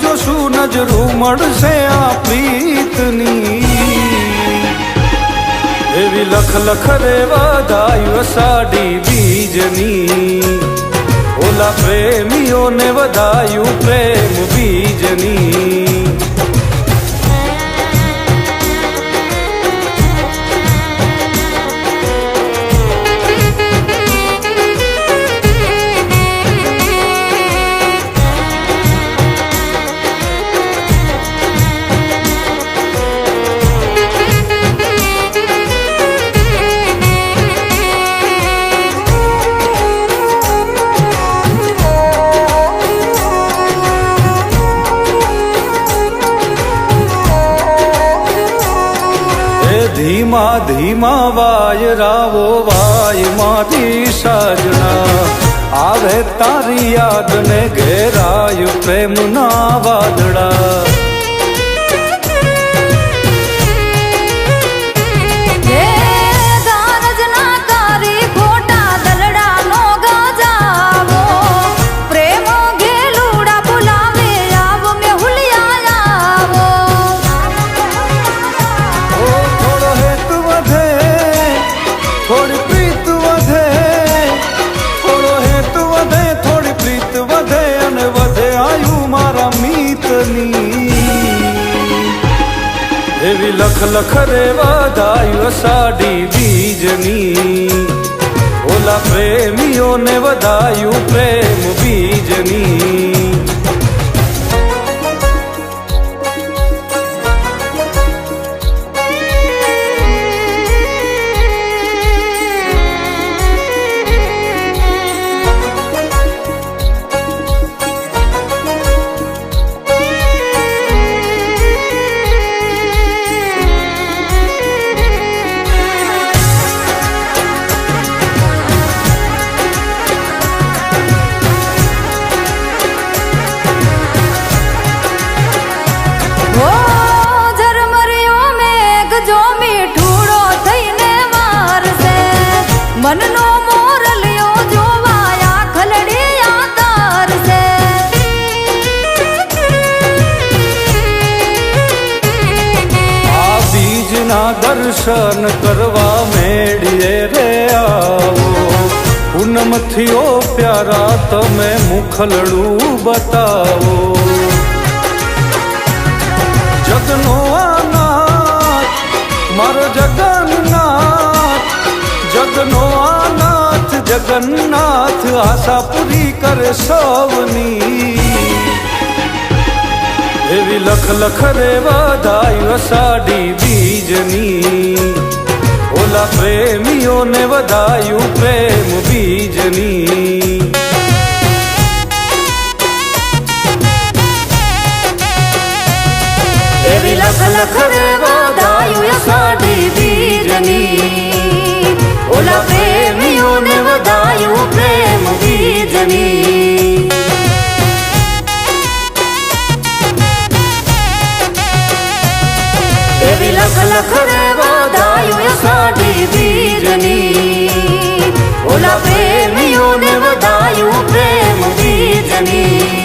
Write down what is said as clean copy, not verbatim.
જોશું નજરું મળશે આ પ્રીતની એવી લખ લખ રે વધાયું અષાઢી બીજની ઓલા પ્રેમીઓને વધાયું પ્રેમ બીજની ધીમા ધીમા વાયરાવો વાય મારી સાજણા આવે તારી યાદ ને ઘેરાય પ્રેમના વાદળા થોડી પ્રીત વધે થોડો હેતુ વધે થોડી પ્રીત વધે અને વધે આયુ મારા મીતની એવી લખ લખ રે વધાયું અષાઢી બીજની ઓલા પ્રેમીઓને વધાયું પ્રેમ બીજની મનનો મોરલિયો જોવાયા ખલડિયા તારસે આ બીજના દર્શન કરવા મેળીએ રે આવો પૂનમથી ઓ પ્યારા તમે મુખલડું બતાવો જગનો આનાથ મારો જગન્નાથ જગનો આનાથ જગન્નાથ આશા પૂરી કરે સૌની એવી લખ લખ રે વધાયું અષાઢી બીજની ઓલા પ્રેમીઓને વધાયું પ્રેમ બીજની એવી લખ લખ રે વધાયું અષાઢી બીજની ઓલા પ્રેમીઓને વધાયું પ્રેમ બીજની એવી લખ લખ રે વધાયું અષાઢી બીજની ઓલા પ્રેમીઓને વધાયું પ્રેમ બીજની